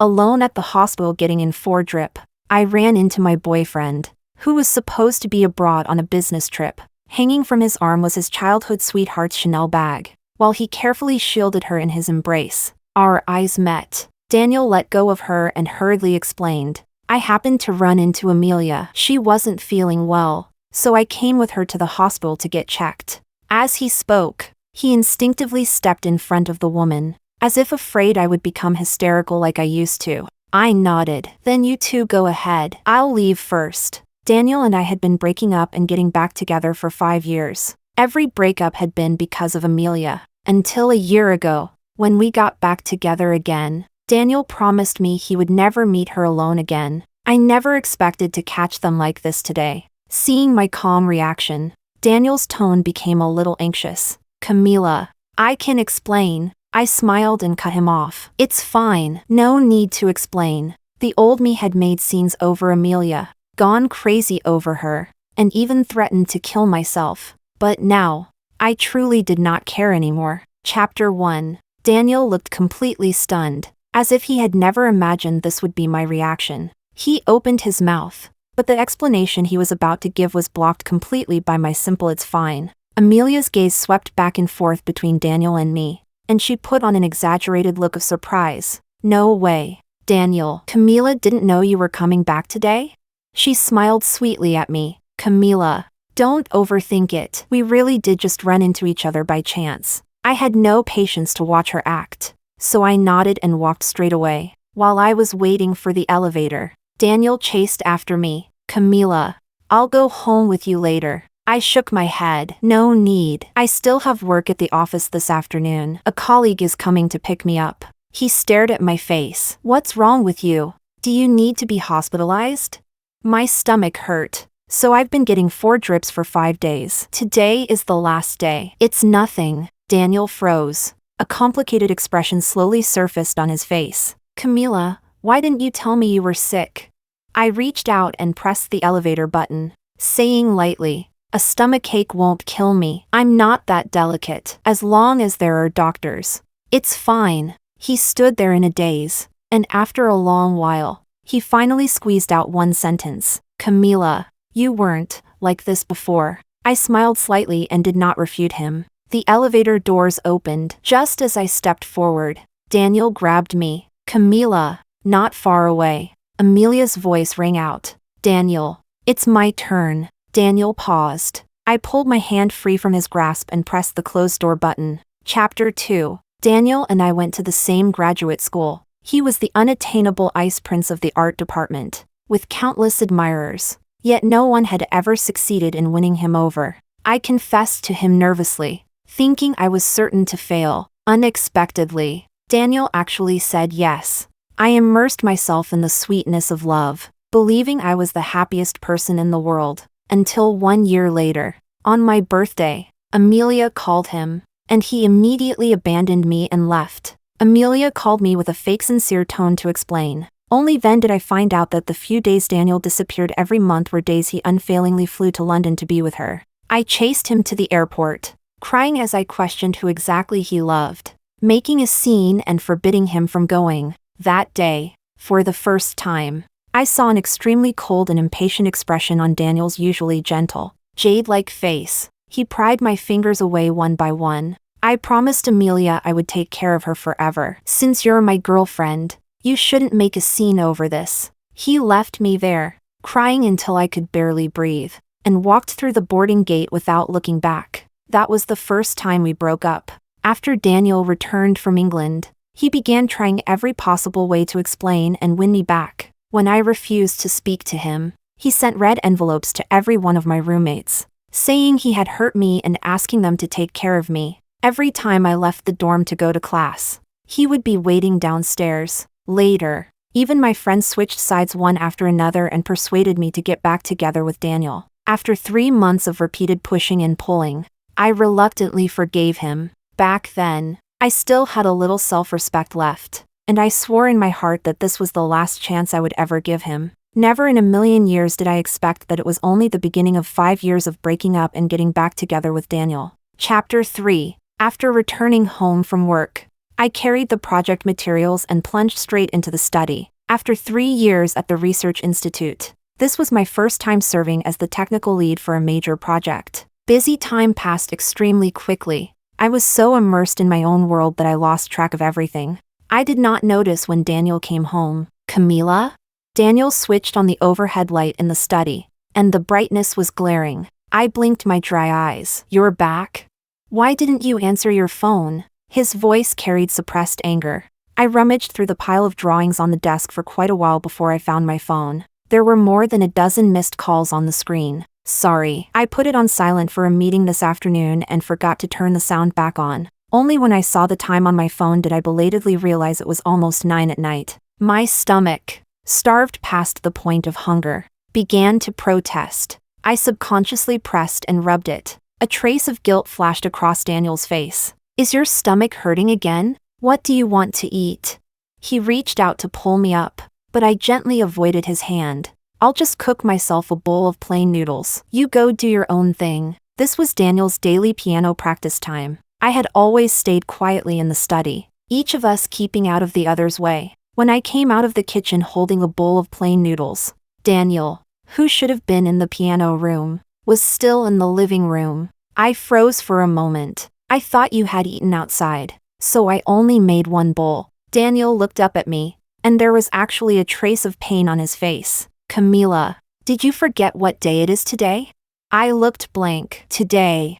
Alone at the hospital getting in for drip, I ran into my boyfriend, who was supposed to be abroad on a business trip. Hanging from his arm was his childhood sweetheart's Chanel bag. While he carefully shielded her in his embrace, our eyes met. Daniel let go of her and hurriedly explained, "I happened to run into Amelia. She wasn't feeling well, so I came with her to the hospital to get checked." As he spoke, he instinctively stepped in front of the woman, as if afraid I would become hysterical like I used to. I nodded. "Then you two go ahead. I'll leave first." Daniel and I had been breaking up and getting back together for 5 years. Every breakup had been because of Amelia. Until a year ago, when we got back together again, Daniel promised me he would never meet her alone again. I never expected to catch them like this today. Seeing my calm reaction, Daniel's tone became a little anxious. "Camila, I can explain." I smiled and cut him off. "It's fine. No need to explain." The old me had made scenes over Amelia, gone crazy over her, and even threatened to kill myself. But now, I truly did not care anymore. Chapter 1. Daniel looked completely stunned, as if he had never imagined this would be my reaction. He opened his mouth, but the explanation he was about to give was blocked completely by my simple "it's fine." Amelia's gaze swept back and forth between Daniel and me, and she put on an exaggerated look of surprise. "No way. Daniel, Camila didn't know you were coming back today?" She smiled sweetly at me. "Camila, don't overthink it. We really did just run into each other by chance." I had no patience to watch her act, so I nodded and walked straight away. While I was waiting for the elevator, Daniel chased after me. "Camila, I'll go home with you later." I shook my head. "No need. I still have work at the office this afternoon. A colleague is coming to pick me up." He stared at my face. "What's wrong with you? Do you need to be hospitalized?" My stomach hurt, so I've been getting 4 drips for 5 days. Today is the last day. "It's nothing." Daniel froze. A complicated expression slowly surfaced on his face. "Camila, why didn't you tell me you were sick?" I reached out and pressed the elevator button, saying lightly, "A stomachache won't kill me. I'm not that delicate. As long as there are doctors. It's fine." He stood there in a daze, and after a long while, he finally squeezed out one sentence. "Camila, you weren't like this before." I smiled slightly and did not refute him. The elevator doors opened. Just as I stepped forward, Daniel grabbed me. "Camila." Not far away, Amelia's voice rang out. "Daniel, it's my turn." Daniel paused. I pulled my hand free from his grasp and pressed the closed door button. Chapter 2. Daniel and I went to the same graduate school. He was the unattainable ice prince of the art department, with countless admirers. Yet no one had ever succeeded in winning him over. I confessed to him nervously, thinking I was certain to fail. Unexpectedly, Daniel actually said yes. I immersed myself in the sweetness of love, believing I was the happiest person in the world. Until 1 year later, on my birthday, Amelia called him, and he immediately abandoned me and left. Amelia called me with a fake sincere tone to explain. Only then did I find out that the few days Daniel disappeared every month were days he unfailingly flew to London to be with her. I chased him to the airport, crying as I questioned who exactly he loved, making a scene and forbidding him from going. That day, for the first time, I saw an extremely cold and impatient expression on Daniel's usually gentle, jade-like face. He pried my fingers away one by one. "I promised Amelia I would take care of her forever. Since you're my girlfriend, you shouldn't make a scene over this." He left me there, crying until I could barely breathe, and walked through the boarding gate without looking back. That was the first time we broke up. After Daniel returned from England, he began trying every possible way to explain and win me back. When I refused to speak to him, he sent red envelopes to every one of my roommates, saying he had hurt me and asking them to take care of me. Every time I left the dorm to go to class, he would be waiting downstairs. Later, even my friends switched sides one after another and persuaded me to get back together with Daniel. After 3 months of repeated pushing and pulling, I reluctantly forgave him. Back then, I still had a little self-respect left, and I swore in my heart that this was the last chance I would ever give him. Never in a million years did I expect that it was only the beginning of 5 years of breaking up and getting back together with Daniel. Chapter 3. After returning home from work, I carried the project materials and plunged straight into the study. After 3 years at the Research Institute, this was my first time serving as the technical lead for a major project. Busy time passed extremely quickly. I was so immersed in my own world that I lost track of everything. I did not notice when Daniel came home. Camila? Daniel switched on the overhead light in the study, and the brightness was glaring. I blinked my dry eyes. You're back? Why didn't you answer your phone? His voice carried suppressed anger. I rummaged through the pile of drawings on the desk for quite a while before I found my phone. There were more than a dozen missed calls on the screen. Sorry, I put it on silent for a meeting this afternoon and forgot to turn the sound back on. Only when I saw the time on my phone did I belatedly realize it was almost 9 at night. My stomach, starved past the point of hunger, began to protest. I subconsciously pressed and rubbed it. A trace of guilt flashed across Daniel's face. Is your stomach hurting again? What do you want to eat? He reached out to pull me up, but I gently avoided his hand. I'll just cook myself a bowl of plain noodles. You go do your own thing. This was Daniel's daily piano practice time. I had always stayed quietly in the study, each of us keeping out of the other's way. When I came out of the kitchen holding a bowl of plain noodles, Daniel, who should have been in the piano room, was still in the living room. I froze for a moment. I thought you had eaten outside, so I only made one bowl. Daniel looked up at me, and there was actually a trace of pain on his face. Camila, did you forget what day it is today? I looked blank. Today?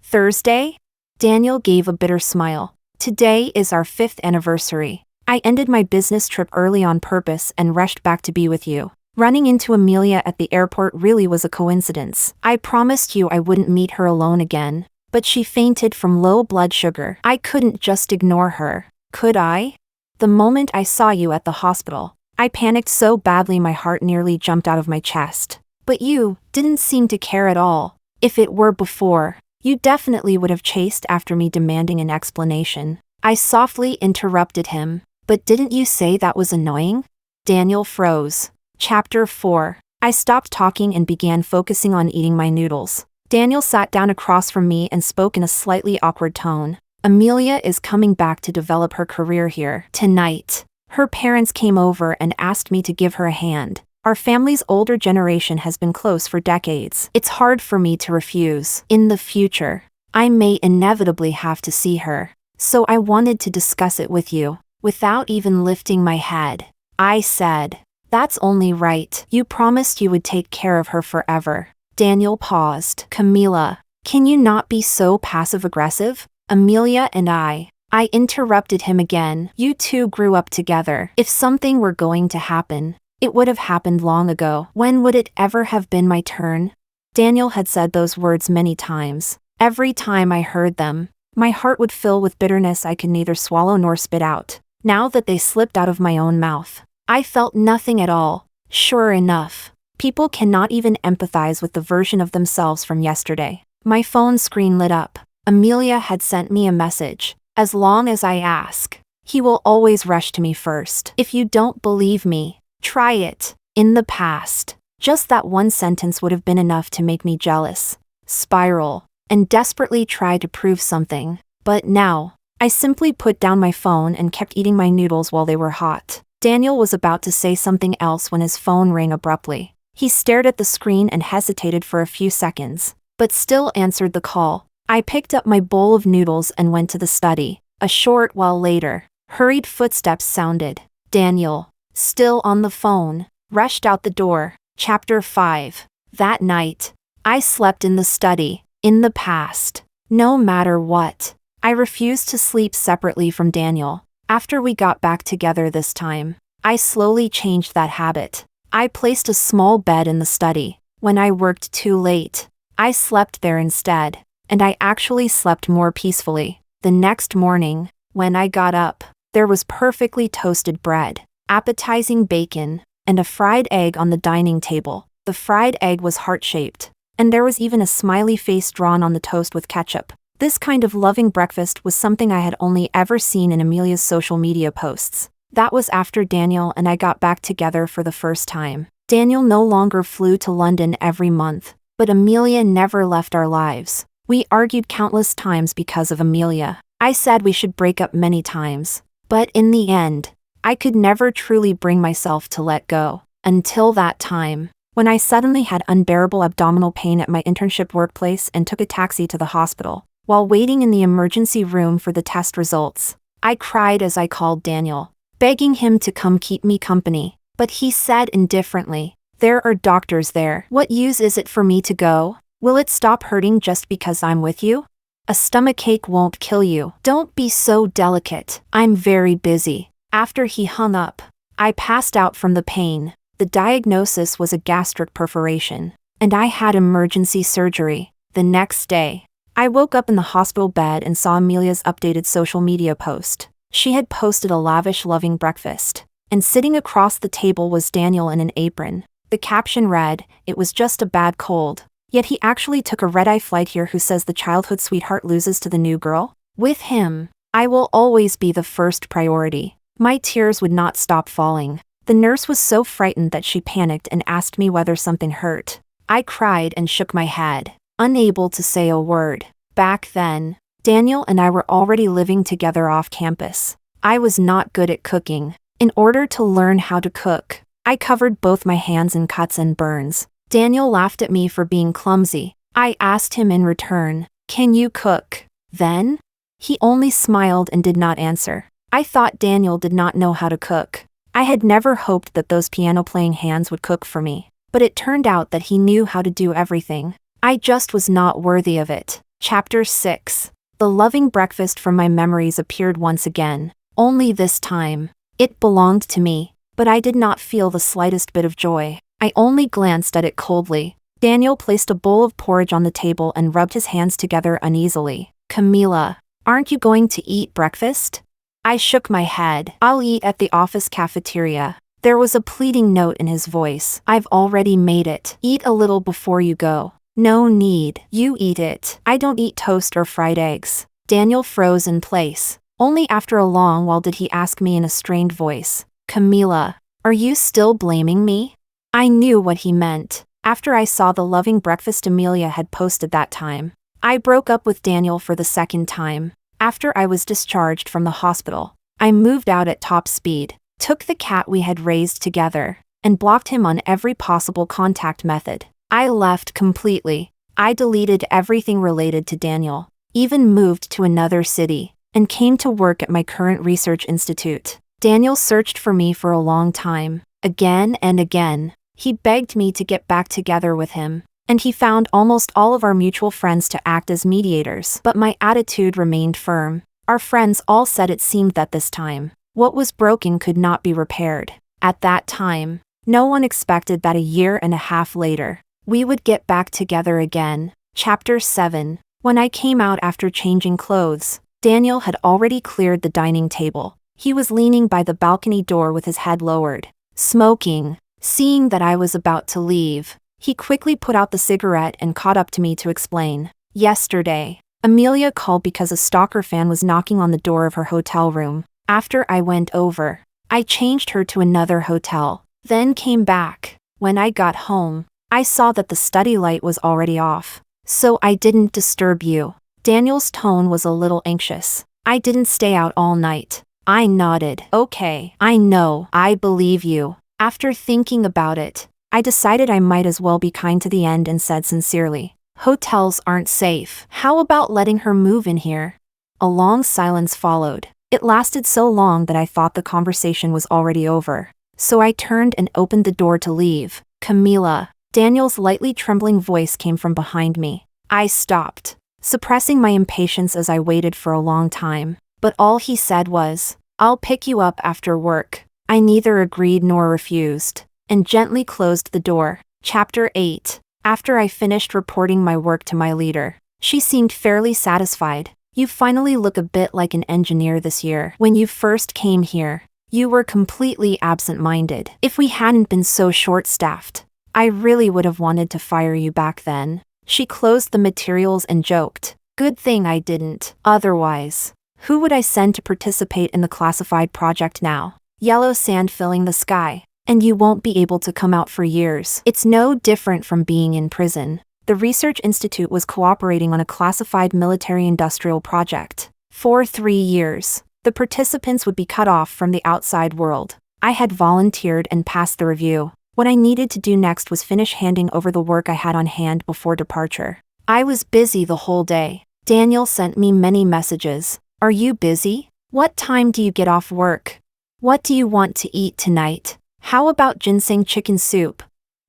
Thursday? Daniel gave a bitter smile. Today is our 5th anniversary. I ended my business trip early on purpose and rushed back to be with you. Running into Amelia at the airport really was a coincidence. I promised you I wouldn't meet her alone again, but she fainted from low blood sugar. I couldn't just ignore her, could I? The moment I saw you at the hospital, I panicked so badly my heart nearly jumped out of my chest. But you didn't seem to care at all. If it were before, you definitely would have chased after me demanding an explanation. I softly interrupted him. But didn't you say that was annoying? Daniel froze. Chapter 4. I stopped talking and began focusing on eating my noodles. Daniel sat down across from me and spoke in a slightly awkward tone. Amelia is coming back to develop her career here tonight. Her parents came over and asked me to give her a hand. Our family's older generation has been close for decades. It's hard for me to refuse. In the future, I may inevitably have to see her. So I wanted to discuss it with you. Without even lifting my head, I said, "That's only right. You promised you would take care of her forever." Daniel paused. Camila, can you not be so passive-aggressive? Amelia and I interrupted him again. You two grew up together. If something were going to happen, it would have happened long ago. When would it ever have been my turn? Daniel had said those words many times. Every time I heard them, my heart would fill with bitterness I could neither swallow nor spit out. Now that they slipped out of my own mouth, I felt nothing at all. Sure enough, people cannot even empathize with the version of themselves from yesterday. My phone screen lit up. Amelia had sent me a message. As long as I ask, he will always rush to me first. If you don't believe me, try it. In the past, just that one sentence would have been enough to make me jealous, spiral, and desperately try to prove something. But now, I simply put down my phone and kept eating my noodles while they were hot. Daniel was about to say something else when his phone rang abruptly. He stared at the screen and hesitated for a few seconds, but still answered the call. I picked up my bowl of noodles and went to the study. A short while later, hurried footsteps sounded. Daniel, still on the phone, rushed out the door. Chapter 5. That night, I slept in the study. In the past, no matter what, I refused to sleep separately from Daniel. After we got back together this time, I slowly changed that habit. I placed a small bed in the study. When I worked too late, I slept there instead, and I actually slept more peacefully. The next morning, when I got up, there was perfectly toasted bread, appetizing bacon, and a fried egg on the dining table. The fried egg was heart-shaped, and there was even a smiley face drawn on the toast with ketchup. This kind of loving breakfast was something I had only ever seen in Amelia's social media posts. That was after Daniel and I got back together for the first time. Daniel no longer flew to London every month, but Amelia never left our lives. We argued countless times because of Amelia. I said we should break up many times. But in the end, I could never truly bring myself to let go. Until that time, when I suddenly had unbearable abdominal pain at my internship workplace and took a taxi to the hospital. While waiting in the emergency room for the test results, I cried as I called Daniel, begging him to come keep me company. But he said indifferently, "There are doctors there. What use is it for me to go? Will it stop hurting just because I'm with you? A stomachache won't kill you. Don't be so delicate. I'm very busy." After he hung up, I passed out from the pain. The diagnosis was a gastric perforation, and I had emergency surgery. The next day, I woke up in the hospital bed and saw Amelia's updated social media post. She had posted a lavish, loving breakfast, and sitting across the table was Daniel in an apron. The caption read, "It was just a bad cold." Yet he actually took a red-eye flight here. Who says the childhood sweetheart loses to the new girl? With him, I will always be the first priority. My tears would not stop falling. The nurse was so frightened that she panicked and asked me whether something hurt. I cried and shook my head, unable to say a word. Back then, Daniel and I were already living together off campus. I was not good at cooking. In order to learn how to cook, I covered both my hands in cuts and burns. Daniel laughed at me for being clumsy. I asked him in return, "Can you cook?" Then, he only smiled and did not answer. I thought Daniel did not know how to cook. I had never hoped that those piano-playing hands would cook for me, but it turned out that he knew how to do everything. I just was not worthy of it. Chapter 6. The loving breakfast from my memories appeared once again, only this time. It belonged to me, but I did not feel the slightest bit of joy. I only glanced at it coldly. Daniel placed a bowl of porridge on the table and rubbed his hands together uneasily. "Camila, aren't you going to eat breakfast?" I shook my head. "I'll eat at the office cafeteria." There was a pleading note in his voice. "I've already made it. Eat a little before you go." "No need. You eat it. I don't eat toast or fried eggs." Daniel froze in place. Only after a long while did he ask me in a strained voice, "Camila, are you still blaming me?" I knew what he meant. After I saw the loving breakfast Amelia had posted that time, I broke up with Daniel for the second time. After I was discharged from the hospital, I moved out at top speed, took the cat we had raised together, and blocked him on every possible contact method. I left completely. I deleted everything related to Daniel, even moved to another city, and came to work at my current research institute. Daniel searched for me for a long time, again and again. He begged me to get back together with him, and he found almost all of our mutual friends to act as mediators. But my attitude remained firm. Our friends all said it seemed that this time, what was broken could not be repaired. At that time, no one expected that a year and a half later, we would get back together again. Chapter 7. When I came out after changing clothes, Daniel had already cleared the dining table. He was leaning by the balcony door with his head lowered, smoking. Seeing that I was about to leave, he quickly put out the cigarette and caught up to me to explain. "Yesterday, Amelia called because a stalker fan was knocking on the door of her hotel room. After I went over, I changed her to another hotel, then came back. When I got home, I saw that the study light was already off, so I didn't disturb you." Daniel's tone was a little anxious. "I didn't stay out all night." I nodded. "Okay, I know, I believe you." After thinking about it, I decided I might as well be kind to the end and said sincerely, "Hotels aren't safe. How about letting her move in here?" A long silence followed. It lasted so long that I thought the conversation was already over. So I turned and opened the door to leave. "Camila." Daniel's lightly trembling voice came from behind me. I stopped, suppressing my impatience as I waited for a long time. But all he said was, "I'll pick you up after work." I neither agreed nor refused, and gently closed the door. Chapter 8. After I finished reporting my work to my leader, she seemed fairly satisfied. "You finally look a bit like an engineer this year. When you first came here, you were completely absent-minded. If we hadn't been so short-staffed, I really would have wanted to fire you back then." She closed the materials and joked, "Good thing I didn't. Otherwise, who would I send to participate in the classified project now? Yellow sand filling the sky, and you won't be able to come out for years. It's no different from being in prison." The research institute was cooperating on a classified military-industrial project. For 3 years, the participants would be cut off from the outside world. I had volunteered and passed the review. What I needed to do next was finish handing over the work I had on hand before departure. I was busy the whole day. Daniel sent me many messages. Are you busy? What time do you get off work? What do you want to eat tonight? How about ginseng chicken soup?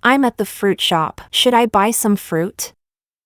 I'm at the fruit shop. Should I buy some fruit?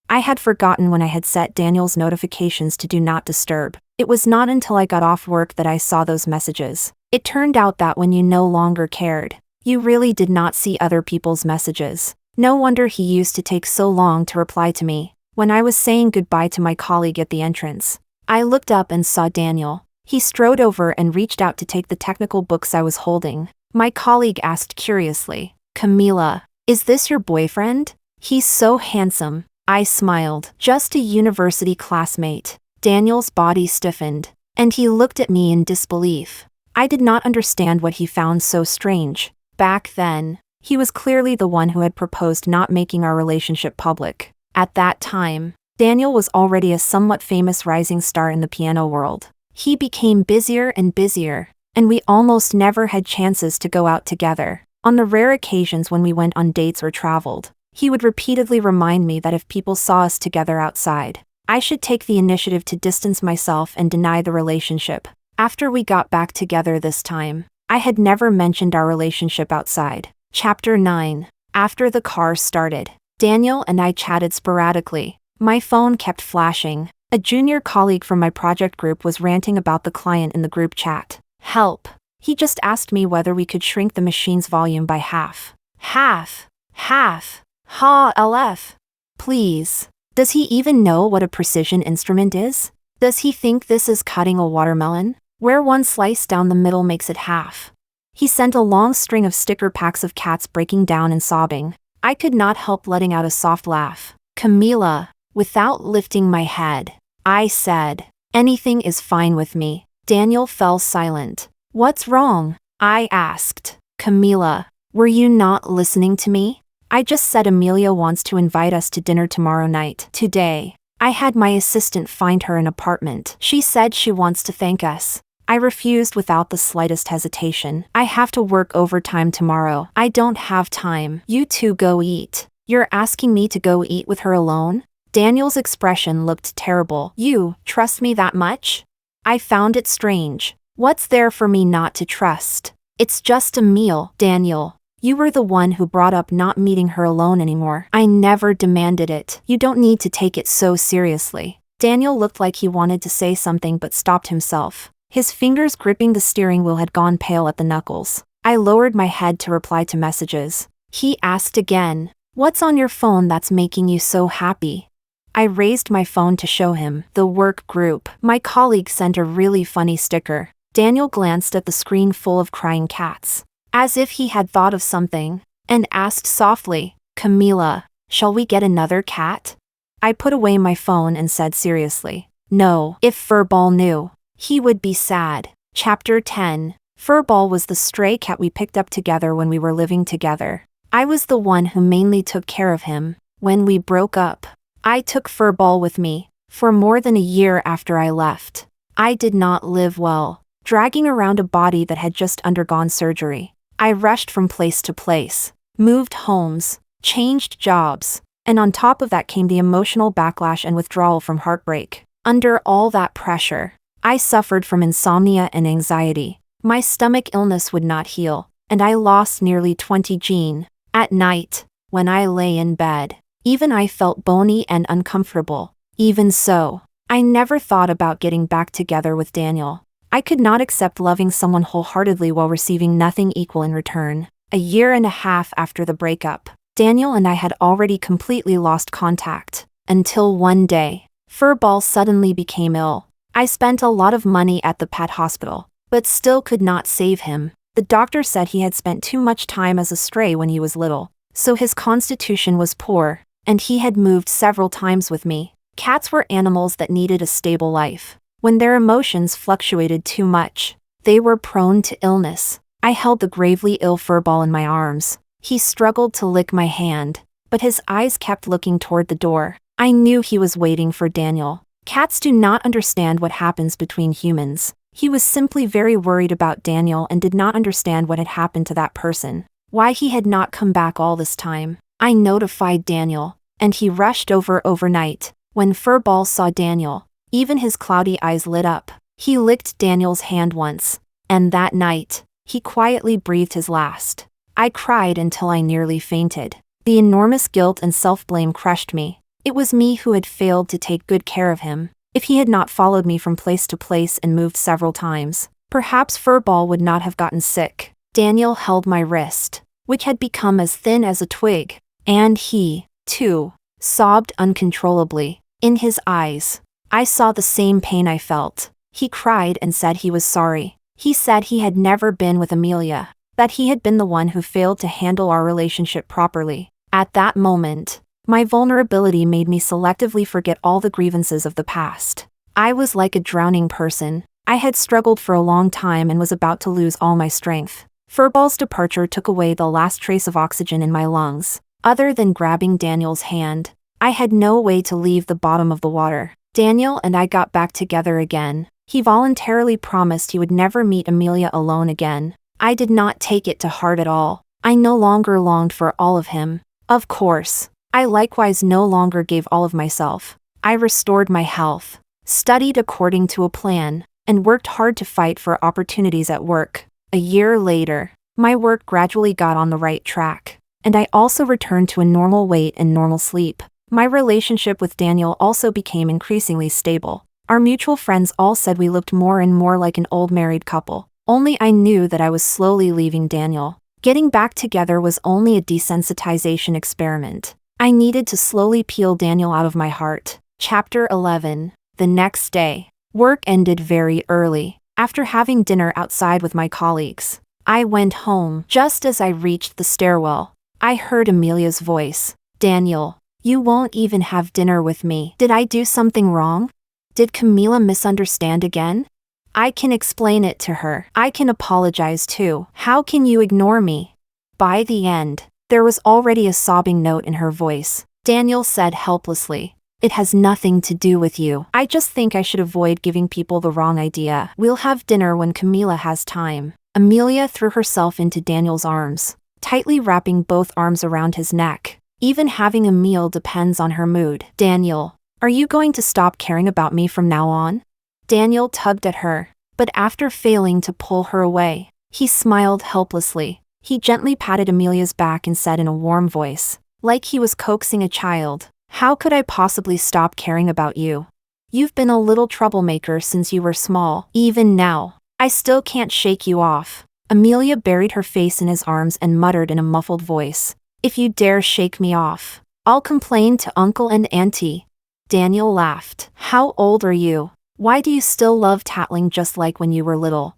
I had forgotten when I had set Daniel's notifications to do not disturb. It was not until I got off work that I saw those messages. It turned out that when you no longer cared, you really did not see other people's messages. No wonder he used to take so long to reply to me. When I was saying goodbye to my colleague at the entrance, I looked up and saw Daniel. He strode over and reached out to take the technical books I was holding. My colleague asked curiously, "Camila, is this your boyfriend? He's so handsome." I smiled. "Just a university classmate." Daniel's body stiffened, and he looked at me in disbelief. I did not understand what he found so strange. Back then, he was clearly the one who had proposed not making our relationship public. At that time, Daniel was already a somewhat famous rising star in the piano world. He became busier and busier, and we almost never had chances to go out together. On the rare occasions when we went on dates or traveled, he would repeatedly remind me that if people saw us together outside, I should take the initiative to distance myself and deny the relationship. After we got back together this time, I had never mentioned our relationship outside. Chapter 9. After the car started, Daniel and I chatted sporadically. My phone kept flashing. A junior colleague from my project group was ranting about the client in the group chat. Help. He just asked me whether we could shrink the machine's volume by half. Half. Ha, LF. Please. Does he even know what a precision instrument is? Does he think this is cutting a watermelon, where one slice down the middle makes it half? He sent a long string of sticker packs of cats breaking down and sobbing. I could not help letting out a soft laugh. Camila, without lifting my head, I said, "Anything is fine with me." Daniel fell silent. "What's wrong?" I asked. "Camila, were you not listening to me? I just said Amelia wants to invite us to dinner tomorrow night. Today, I had my assistant find her an apartment. She said she wants to thank us." I refused without the slightest hesitation. "I have to work overtime tomorrow. I don't have time. You two go eat." "You're asking me to go eat with her alone?" Daniel's expression looked terrible. "You trust me that much?" I found it strange. What's there for me not to trust? It's just a meal, Daniel. You were the one who brought up not meeting her alone anymore. I never demanded it. You don't need to take it so seriously. Daniel looked like he wanted to say something but stopped himself. His fingers gripping the steering wheel had gone pale at the knuckles. I lowered my head to reply to messages. He asked again, "What's on your phone that's making you so happy?" I raised my phone to show him. The work group. My colleague sent a really funny sticker. Daniel glanced at the screen full of crying cats, as if he had thought of something, and asked softly, "Camila, shall we get another cat?" I put away my phone and said seriously, "No, if Furball knew, he would be sad." Chapter 10. Furball was the stray cat we picked up together when we were living together. I was the one who mainly took care of him. When we broke up, I took Furball with me. For more than a year after I left, I did not live well, dragging around a body that had just undergone surgery. I rushed from place to place, moved homes, changed jobs, and on top of that came the emotional backlash and withdrawal from heartbreak. Under all that pressure, I suffered from insomnia and anxiety. My stomach illness would not heal, and I lost nearly 20 kg. At night, when I lay in bed, even I felt bony and uncomfortable. Even so, I never thought about getting back together with Daniel. I could not accept loving someone wholeheartedly while receiving nothing equal in return. A year and a half after the breakup, Daniel and I had already completely lost contact, until one day, Furball suddenly became ill. I spent a lot of money at the pet hospital, but still could not save him. The doctor said he had spent too much time as a stray when he was little, so his constitution was poor, and he had moved several times with me. Cats were animals that needed a stable life. When their emotions fluctuated too much, they were prone to illness. I held the gravely ill Furball in my arms. He struggled to lick my hand, but his eyes kept looking toward the door. I knew he was waiting for Daniel. Cats do not understand what happens between humans. He was simply very worried about Daniel and did not understand what had happened to that person. Why he had not come back all this time. I notified Daniel, and he rushed over overnight. When Furball saw Daniel, even his cloudy eyes lit up. He licked Daniel's hand once, and that night, he quietly breathed his last. I cried until I nearly fainted. The enormous guilt and self-blame crushed me. It was me who had failed to take good care of him. If he had not followed me from place to place and moved several times, perhaps Furball would not have gotten sick. Daniel held my wrist, which had become as thin as a twig, and he, too, sobbed uncontrollably. In his eyes, I saw the same pain I felt. He cried and said he was sorry. He said he had never been with Amelia, that he had been the one who failed to handle our relationship properly. At that moment, my vulnerability made me selectively forget all the grievances of the past. I was like a drowning person. I had struggled for a long time and was about to lose all my strength. Furball's departure took away the last trace of oxygen in my lungs. Other than grabbing Daniel's hand, I had no way to leave the bottom of the water. Daniel and I got back together again. He voluntarily promised he would never meet Amelia alone again. I did not take it to heart at all. I no longer longed for all of him. Of course, I likewise no longer gave all of myself. I restored my health, studied according to a plan, and worked hard to fight for opportunities at work. A year later, my work gradually got on the right track, and I also returned to a normal weight and normal sleep. My relationship with Daniel also became increasingly stable. Our mutual friends all said we looked more and more like an old married couple. Only I knew that I was slowly leaving Daniel. Getting back together was only a desensitization experiment. I needed to slowly peel Daniel out of my heart. Chapter 11. The next day. Work ended very early. After having dinner outside with my colleagues, I went home. Just as I reached the stairwell, I heard Amelia's voice. Daniel, you won't even have dinner with me. Did I do something wrong? Did Camila misunderstand again? I can explain it to her. I can apologize too. How can you ignore me? By the end, there was already a sobbing note in her voice. Daniel said helplessly, "It has nothing to do with you. I just think I should avoid giving people the wrong idea. We'll have dinner when Camila has time." Amelia threw herself into Daniel's arms, tightly wrapping both arms around his neck. Even having a meal depends on her mood. Daniel, are you going to stop caring about me from now on? Daniel tugged at her, but after failing to pull her away, he smiled helplessly. He gently patted Amelia's back and said in a warm voice, like he was coaxing a child, "How could I possibly stop caring about you? You've been a little troublemaker since you were small. Even now, I still can't shake you off." Amelia buried her face in his arms and muttered in a muffled voice, "If you dare shake me off, I'll complain to Uncle and Auntie." Daniel laughed. "How old are you? Why do you still love tattling just like when you were little?"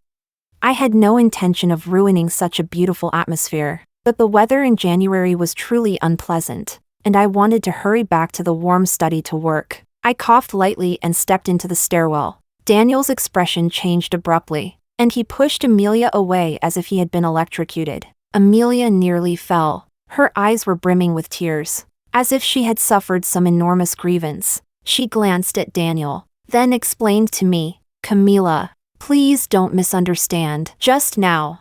I had no intention of ruining such a beautiful atmosphere, but the weather in January was truly unpleasant, and I wanted to hurry back to the warm study to work. I coughed lightly and stepped into the stairwell. Daniel's expression changed abruptly, and he pushed Amelia away as if he had been electrocuted. Amelia nearly fell. Her eyes were brimming with tears, as if she had suffered some enormous grievance. She glanced at Daniel, then explained to me, "Camila, please don't misunderstand. Just now."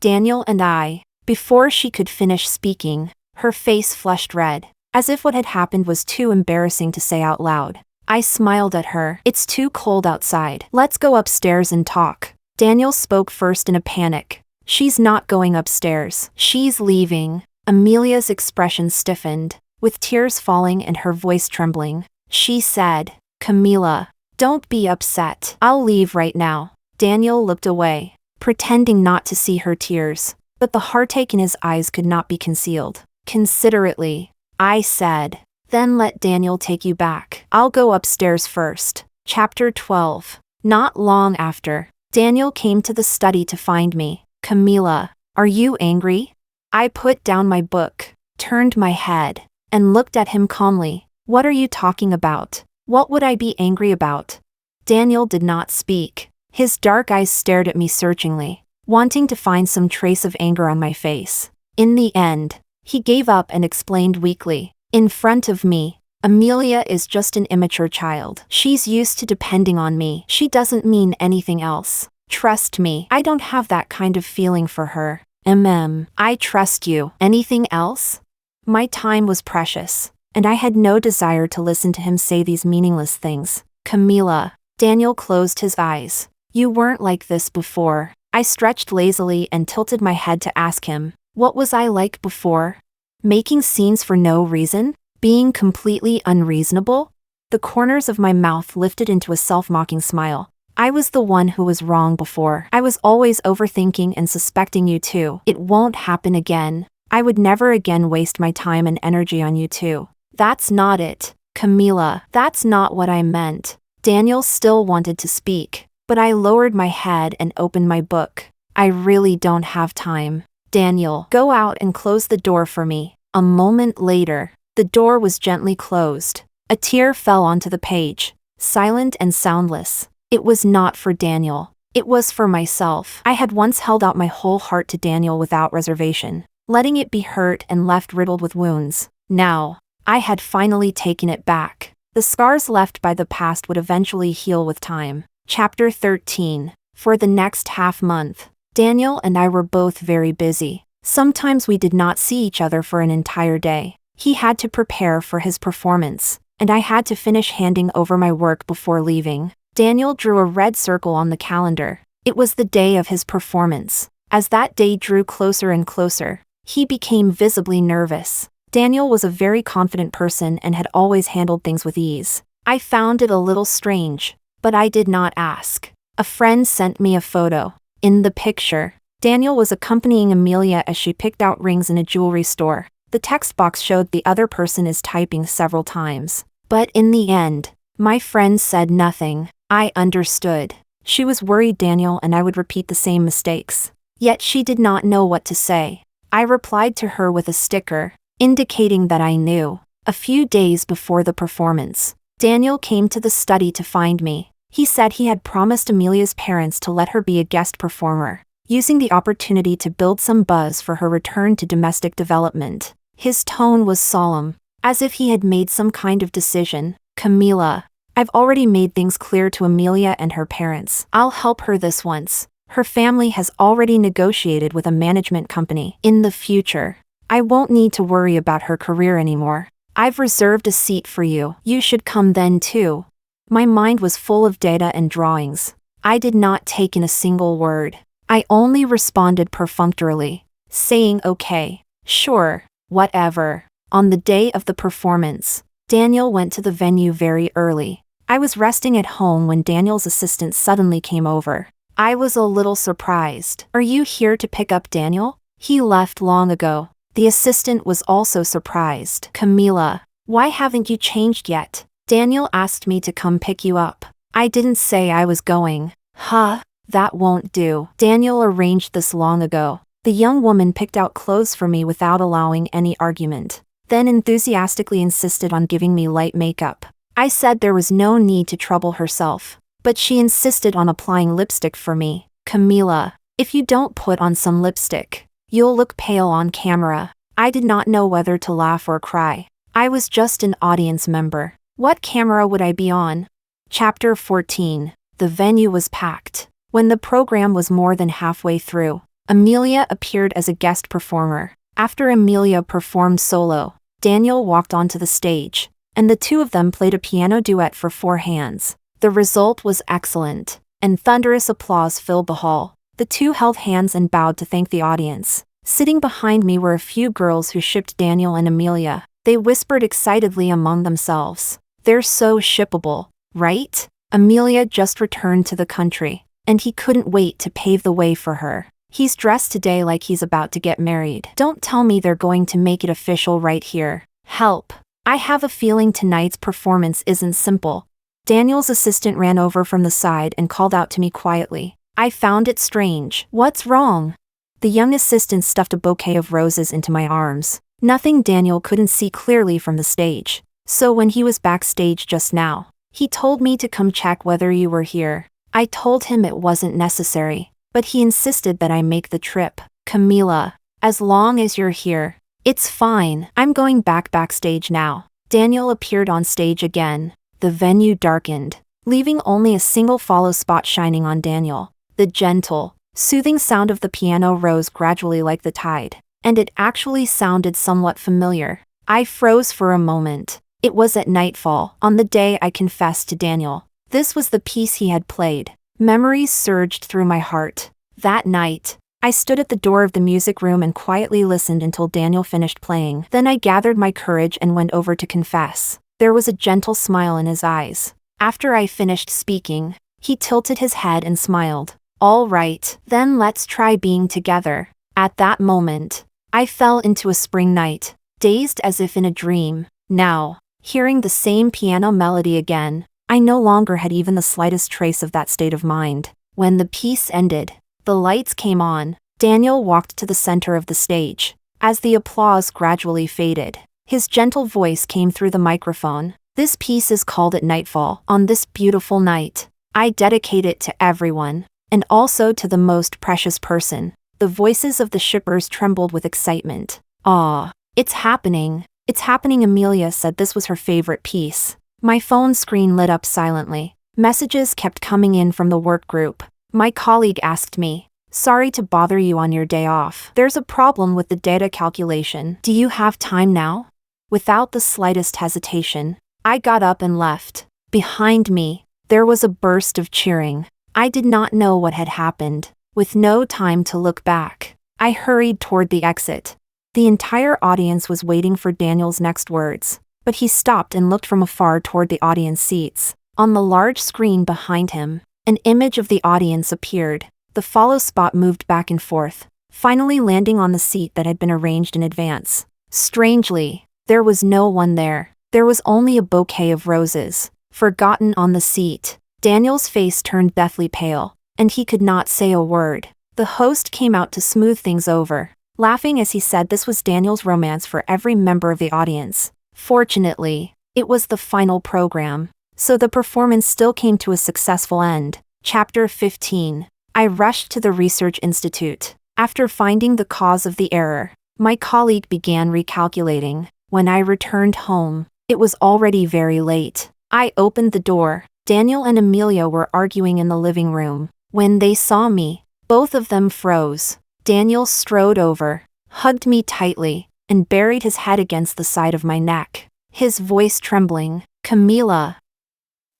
Daniel and I, before she could finish speaking, her face flushed red, as if what had happened was too embarrassing to say out loud. I smiled at her. "It's too cold outside. Let's go upstairs and talk." Daniel spoke first in a panic. "She's not going upstairs. She's leaving." Amelia's expression stiffened, with tears falling and her voice trembling. She said, "Camila, don't be upset. I'll leave right now." Daniel looked away, pretending not to see her tears, but the heartache in his eyes could not be concealed. Considerately, I said, "Then let Daniel take you back. I'll go upstairs first." Chapter 12. Not long after, Daniel came to the study to find me. "Camila, are you angry?" I put down my book, turned my head, and looked at him calmly. "What are you talking about? What would I be angry about?" Daniel did not speak. His dark eyes stared at me searchingly, wanting to find some trace of anger on my face. In the end, he gave up and explained weakly, "In front of me, Amelia is just an immature child. She's used to depending on me. She doesn't mean anything else. Trust me, I don't have that kind of feeling for her. I trust you. Anything else? My time was precious, and I had no desire to listen to him say these meaningless things. Camila. Daniel closed his eyes. You weren't like this before. I stretched lazily and tilted my head to ask him, what was I like before? Making scenes for no reason? Being completely unreasonable? The corners of my mouth lifted into a self-mocking smile. I was the one who was wrong before. I was always overthinking and suspecting you too. It won't happen again. I would never again waste my time and energy on you too. That's not it, Camila. That's not what I meant. Daniel still wanted to speak, but I lowered my head and opened my book. I really don't have time. Daniel, go out and close the door for me. A moment later, the door was gently closed. A tear fell onto the page, silent and soundless. It was not for Daniel. It was for myself. I had once held out my whole heart to Daniel without reservation, letting it be hurt and left riddled with wounds. Now, I had finally taken it back. The scars left by the past would eventually heal with time. Chapter 13. For the next half month, Daniel and I were both very busy. Sometimes we did not see each other for an entire day. He had to prepare for his performance, and I had to finish handing over my work before leaving. Daniel drew a red circle on the calendar. It was the day of his performance. As that day drew closer and closer, he became visibly nervous. Daniel was a very confident person and had always handled things with ease. I found it a little strange, but I did not ask. A friend sent me a photo. In the picture, Daniel was accompanying Amelia as she picked out rings in a jewelry store. The text box showed the other person is typing several times. But in the end, my friend said nothing. I understood. She was worried Daniel and I would repeat the same mistakes. Yet she did not know what to say. I replied to her with a sticker, indicating that I knew. A few days before the performance, Daniel came to the study to find me. He said he had promised Amelia's parents to let her be a guest performer, using the opportunity to build some buzz for her return to domestic development. His tone was solemn, as if he had made some kind of decision. Camila, I've already made things clear to Amelia and her parents. I'll help her this once. Her family has already negotiated with a management company. In the future, I won't need to worry about her career anymore. I've reserved a seat for you. You should come then too. My mind was full of data and drawings. I did not take in a single word. I only responded perfunctorily, saying okay, sure, whatever. On the day of the performance, Daniel went to the venue very early. I was resting at home when Daniel's assistant suddenly came over. I was a little surprised. Are you here to pick up Daniel? He left long ago. The assistant was also surprised. Camila, why haven't you changed yet? Daniel asked me to come pick you up. I didn't say I was going. Huh? That won't do. Daniel arranged this long ago. The young woman picked out clothes for me without allowing any argument, then enthusiastically insisted on giving me light makeup. I said there was no need to trouble herself, but she insisted on applying lipstick for me. Camila, if you don't put on some lipstick, you'll look pale on camera. I did not know whether to laugh or cry. I was just an audience member. What camera would I be on? Chapter 14. The venue was packed. When the program was more than halfway through, Amelia appeared as a guest performer. After Amelia performed solo, Daniel walked onto the stage, and the two of them played a piano duet for 4 hands. The result was excellent, and thunderous applause filled the hall. The two held hands and bowed to thank the audience. Sitting behind me were a few girls who shipped Daniel and Amelia. They whispered excitedly among themselves. They're so shippable, right? Amelia just returned to the country, and he couldn't wait to pave the way for her. He's dressed today like he's about to get married. Don't tell me they're going to make it official right here. Help. I have a feeling tonight's performance isn't simple. Daniel's assistant ran over from the side and called out to me quietly. I found it strange. What's wrong? The young assistant stuffed a bouquet of roses into my arms. Nothing Daniel couldn't see clearly from the stage. So when he was backstage just now, he told me to come check whether you were here. I told him it wasn't necessary, but he insisted that I make the trip. Camila, as long as you're here, it's fine. I'm going backstage now. Daniel appeared on stage again. The venue darkened, leaving only a single follow spot shining on Daniel. The gentle, soothing sound of the piano rose gradually like the tide, and it actually sounded somewhat familiar. I froze for a moment. It was at nightfall, on the day I confessed to Daniel. This was the piece he had played. Memories surged through my heart. That night, I stood at the door of the music room and quietly listened until Daniel finished playing. Then I gathered my courage and went over to confess. There was a gentle smile in his eyes. After I finished speaking, he tilted his head and smiled. "All right, then let's try being together." At that moment, I fell into a spring night, dazed as if in a dream. Now, hearing the same piano melody again, I no longer had even the slightest trace of that state of mind. When the piece ended, the lights came on. Daniel walked to the center of the stage. As the applause gradually faded, his gentle voice came through the microphone. "This piece is called At Nightfall. On this beautiful night, I dedicate it to everyone, and also to the most precious person." The voices of the shippers trembled with excitement. "Ah, it's happening. It's happening." Amelia said this was her favorite piece. My phone screen lit up silently. Messages kept coming in from the work group. My colleague asked me, "Sorry to bother you on your day off. There's a problem with the data calculation. Do you have time now?" Without the slightest hesitation, I got up and left. Behind me, there was a burst of cheering. I did not know what had happened. With no time to look back, I hurried toward the exit. The entire audience was waiting for Daniel's next words, but he stopped and looked from afar toward the audience seats. On the large screen behind him, an image of the audience appeared. The follow spot moved back and forth, finally landing on the seat that had been arranged in advance. Strangely, there was no one there. There was only a bouquet of roses, forgotten on the seat. Daniel's face turned deathly pale, and he could not say a word. The host came out to smooth things over, laughing as he said this was Daniel's romance for every member of the audience. Fortunately, it was the final program, so the performance still came to a successful end. Chapter 15. I rushed to the research institute. After finding the cause of the error, my colleague began recalculating. When I returned home, it was already very late. I opened the door. Daniel and Amelia were arguing in the living room. When they saw me, both of them froze. Daniel strode over, hugged me tightly, and buried his head against the side of my neck, his voice trembling. "Camila."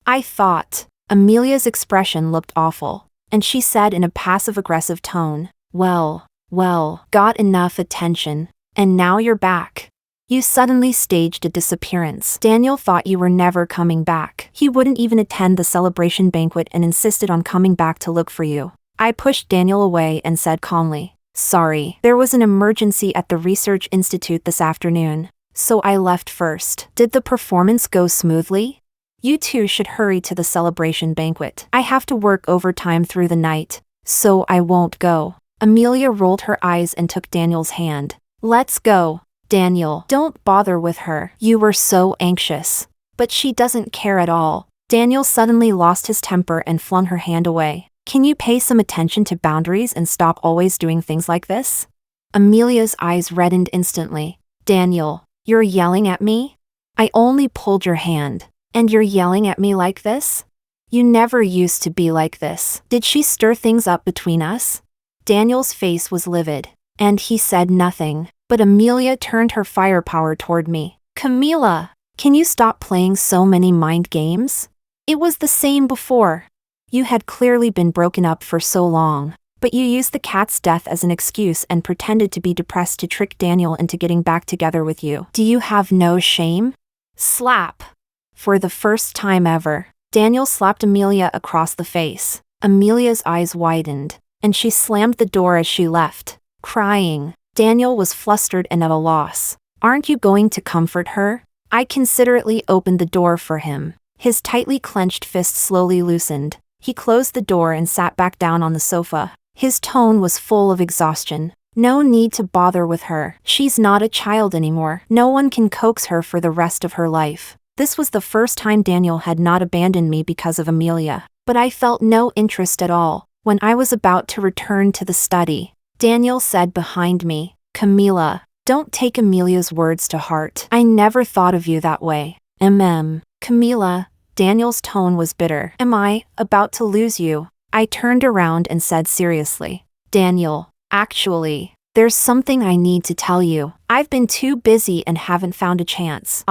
I thought. Amelia's expression looked awful, and she said in a passive-aggressive tone, well, got enough attention, and now you're back. You suddenly staged a disappearance. Daniel thought you were never coming back. He wouldn't even attend the celebration banquet and insisted on coming back to look for you. I pushed Daniel away and said calmly, "Sorry, there was an emergency at the research institute this afternoon, so I left first." "Did the performance go smoothly?" "You two should hurry to the celebration banquet. I have to work overtime through the night, so I won't go." Amelia rolled her eyes and took Daniel's hand. "Let's go." "Daniel, don't bother with her. You were so anxious." "But she doesn't care at all." Daniel suddenly lost his temper and flung her hand away. "Can you pay some attention to boundaries and stop always doing things like this?" Amelia's eyes reddened instantly. "Daniel, you're yelling at me? I only pulled your hand, and you're yelling at me like this? You never used to be like this." "Did she stir things up between us?" Daniel's face was livid, and he said nothing. But Amelia turned her firepower toward me. "Camila, can you stop playing so many mind games? It was the same before. You had clearly been broken up for so long, but you used the cat's death as an excuse and pretended to be depressed to trick Daniel into getting back together with you. Do you have no shame?" Slap. For the first time ever, Daniel slapped Amelia across the face. Amelia's eyes widened, and she slammed the door as she left, crying. Daniel was flustered and at a loss. "Aren't you going to comfort her?" I considerately opened the door for him. His tightly clenched fist slowly loosened. He closed the door and sat back down on the sofa. His tone was full of exhaustion. "No need to bother with her. She's not a child anymore. No one can coax her for the rest of her life." This was the first time Daniel had not abandoned me because of Amelia, but I felt no interest at all. When I was about to return to the study, Daniel said behind me, "Camila, Don't take Amelia's words to heart. I never thought of you that way. Camila, Daniel's tone was bitter. Am I about to lose you? I turned around and said seriously. Daniel, actually, there's something I need to tell you. I've been too busy and haven't found a chance.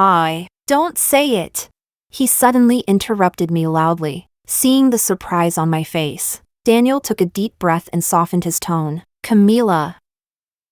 Don't say it. He suddenly interrupted me loudly. Seeing the surprise on my face, Daniel took a deep breath and softened his tone. Camila,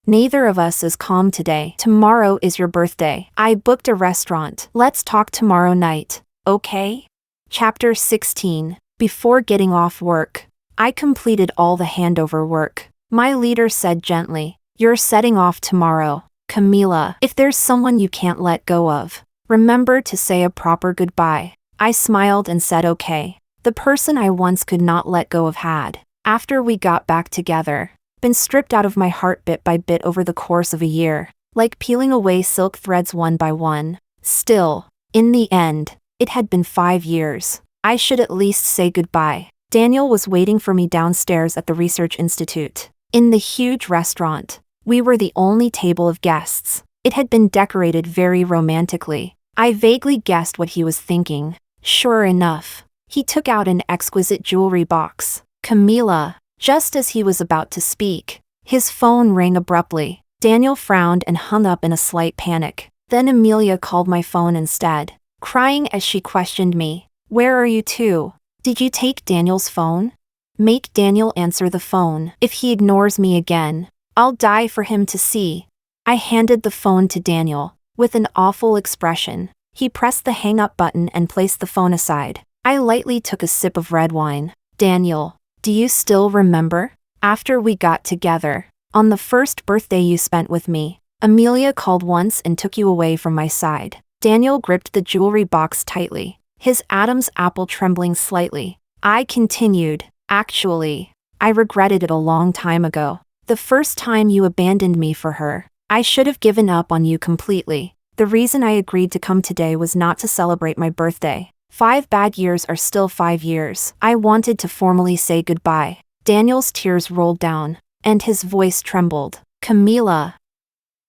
neither of us is calm today. Tomorrow is your birthday. I booked a restaurant. Let's talk tomorrow night, okay? Chapter 16. Before getting off work, I completed all the handover work. My leader said gently, "You're setting off tomorrow. Camila, if there's someone you can't let go of, remember to say a proper goodbye." I smiled and said okay. The person I once could not let go of had, after we got back together, been stripped out of my heart bit by bit over the course of a year, like peeling away silk threads one by one. Still, in the end, it had been 5 years. I should at least say goodbye. Daniel was waiting for me downstairs at the Research Institute. In the huge restaurant, we were the only table of guests. It had been decorated very romantically. I vaguely guessed what he was thinking. Sure enough, he took out an exquisite jewelry box. Camila, just as he was about to speak, his phone rang abruptly. Daniel frowned and hung up in a slight panic. Then Amelia called my phone instead, crying as she questioned me. Where are you two? Did you take Daniel's phone? Make Daniel answer the phone. If he ignores me again, I'll die for him to see. I handed the phone to Daniel, with an awful expression. He pressed the hang-up button and placed the phone aside. I lightly took a sip of red wine. Daniel, do you still remember? After we got together, on the first birthday you spent with me, Amelia called once and took you away from my side. Daniel gripped the jewelry box tightly, his Adam's apple trembling slightly. I continued, actually, I regretted it a long time ago. The first time you abandoned me for her, I should have given up on you completely. The reason I agreed to come today was not to celebrate my birthday. 5 bad years are still 5 years. I wanted to formally say goodbye. Daniel's tears rolled down, and his voice trembled. Camila,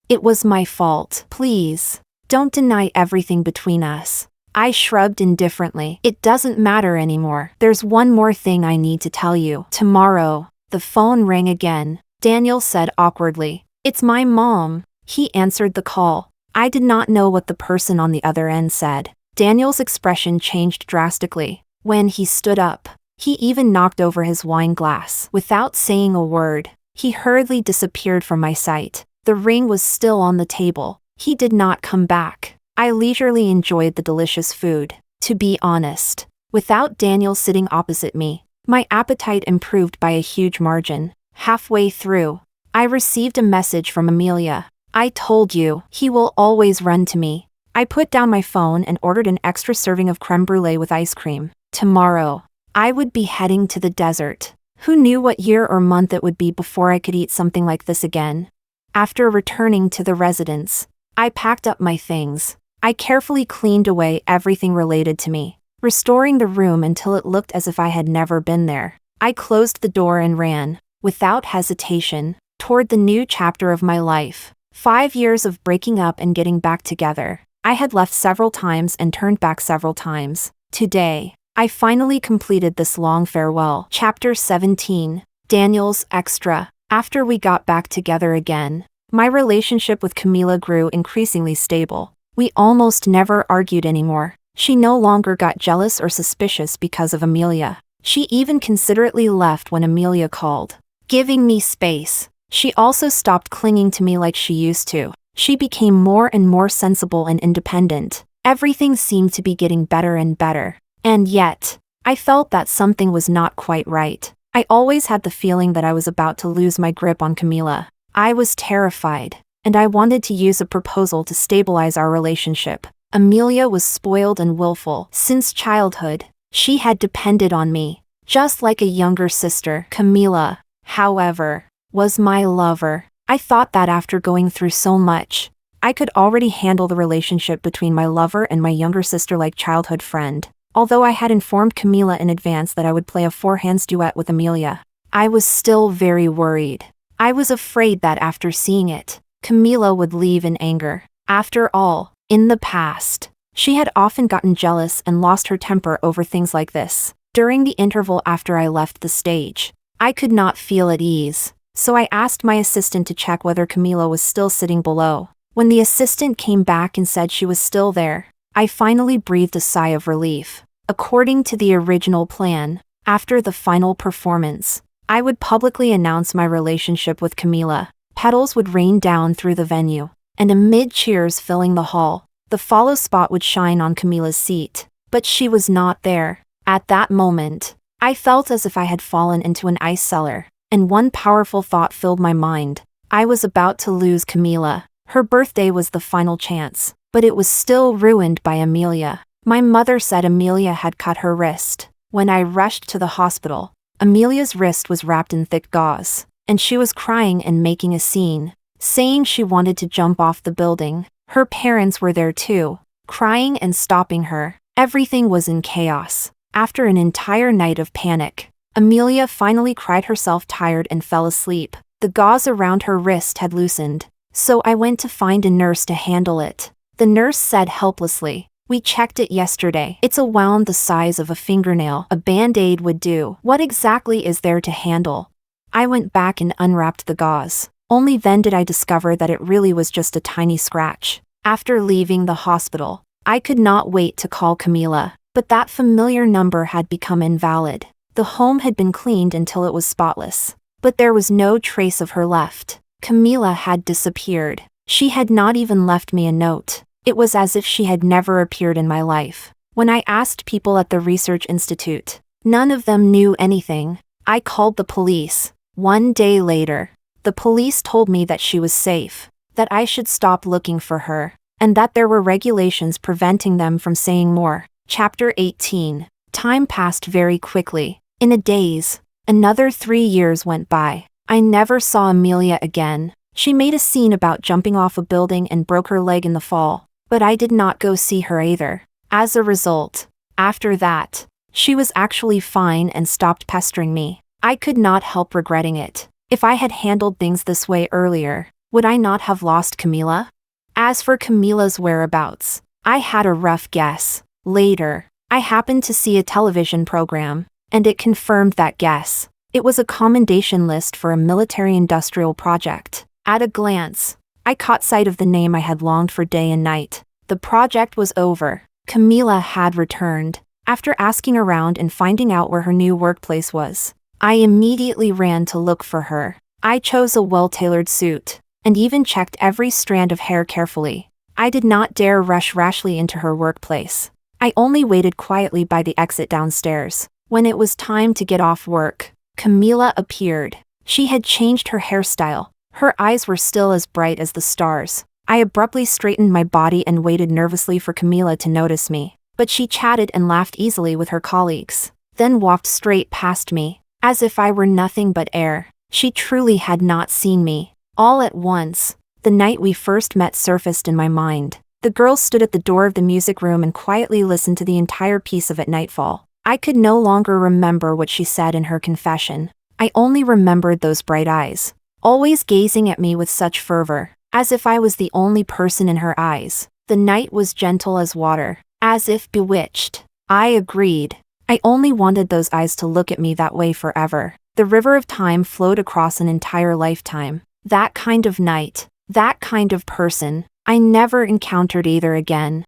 it was my fault. Please, don't deny everything between us. I shrugged indifferently. It doesn't matter anymore. There's one more thing I need to tell you. Tomorrow, the phone rang again. Daniel said awkwardly, "It's my mom." He answered the call. I did not know what the person on the other end said. Daniel's expression changed drastically. When he stood up, he even knocked over his wine glass. Without saying a word, he hurriedly disappeared from my sight. The ring was still on the table. He did not come back. I leisurely enjoyed the delicious food. To be honest, without Daniel sitting opposite me, my appetite improved by a huge margin. Halfway through, I received a message from Amelia. I told you, he will always run to me. I put down my phone and ordered an extra serving of creme brulee with ice cream. Tomorrow, I would be heading to the desert. Who knew what year or month it would be before I could eat something like this again? After returning to the residence, I packed up my things. I carefully cleaned away everything related to me, restoring the room until it looked as if I had never been there. I closed the door and ran, without hesitation, toward the new chapter of my life. 5 years of breaking up and getting back together. I had left several times and turned back several times. Today, I finally completed this long farewell. Chapter 17. Daniel's Extra. After we got back together again, my relationship with Camila grew increasingly stable. We almost never argued anymore. She no longer got jealous or suspicious because of Amelia. She even considerately left when Amelia called, giving me space. She also stopped clinging to me like she used to. She became more and more sensible and independent. Everything seemed to be getting better and better. And yet, I felt that something was not quite right. I always had the feeling that I was about to lose my grip on Camila. I was terrified, and I wanted to use a proposal to stabilize our relationship. Amelia was spoiled and willful. Since childhood, she had depended on me, just like a younger sister. Camila, however, was my lover. I thought that after going through so much, I could already handle the relationship between my lover and my younger sister like childhood friend. Although I had informed Camila in advance that I would play a four-hands duet with Amelia, I was still very worried. I was afraid that after seeing it, Camila would leave in anger. After all, in the past, she had often gotten jealous and lost her temper over things like this. During the interval after I left the stage, I could not feel at ease, so I asked my assistant to check whether Camila was still sitting below. When the assistant came back and said she was still there, I finally breathed a sigh of relief. According to the original plan, after the final performance, I would publicly announce my relationship with Camila. Petals would rain down through the venue, and amid cheers filling the hall, the follow spot would shine on Camila's seat. But she was not there. At that moment, I felt as if I had fallen into an ice cellar, and one powerful thought filled my mind. I was about to lose Camila. Her birthday was the final chance, but it was still ruined by Amelia. My mother said Amelia had cut her wrist. When I rushed to the hospital, Amelia's wrist was wrapped in thick gauze, and she was crying and making a scene, saying she wanted to jump off the building. Her parents were there too, crying and stopping her. Everything was in chaos. After an entire night of panic, Amelia finally cried herself tired and fell asleep. The gauze around her wrist had loosened, so I went to find a nurse to handle it. The nurse said helplessly, "We checked it yesterday. It's a wound the size of a fingernail. A band-aid would do. What exactly is there to handle?" I went back and unwrapped the gauze. Only then did I discover that it really was just a tiny scratch. After leaving the hospital, I could not wait to call Camila, but that familiar number had become invalid. The home had been cleaned until it was spotless, but there was no trace of her left. Camila had disappeared. She had not even left me a note. It was as if she had never appeared in my life. When I asked people at the research institute, none of them knew anything. I called the police. One day later, the police told me that she was safe, that I should stop looking for her, and that there were regulations preventing them from saying more. Chapter 18. Time passed very quickly. In a daze, another 3 years went by. I never saw Amelia again. She made a scene about jumping off a building and broke her leg in the fall, but I did not go see her either. As a result, after that, she was actually fine and stopped pestering me. I could not help regretting it. If I had handled things this way earlier, would I not have lost Camila? As for Camila's whereabouts, I had a rough guess. Later, I happened to see a television program, and it confirmed that guess. It was a commendation list for a military-industrial project. At a glance, I caught sight of the name I had longed for day and night. The project was over. Camila had returned. After asking around and finding out where her new workplace was, I immediately ran to look for her. I chose a well-tailored suit, and even checked every strand of hair carefully. I did not dare rush rashly into her workplace. I only waited quietly by the exit downstairs. When it was time to get off work, Camila appeared. She had changed her hairstyle. Her eyes were still as bright as the stars. I abruptly straightened my body and waited nervously for Camila to notice me, but she chatted and laughed easily with her colleagues, then walked straight past me, as if I were nothing but air. She truly had not seen me. All at once, the night we first met surfaced in my mind. The girl stood at the door of the music room and quietly listened to the entire piece of At Nightfall. I could no longer remember what she said in her confession. I only remembered those bright eyes, always gazing at me with such fervor, as if I was the only person in her eyes. The night was gentle as water, as if bewitched. I agreed. I only wanted those eyes to look at me that way forever. The river of time flowed across an entire lifetime. That kind of night, that kind of person, I never encountered either again.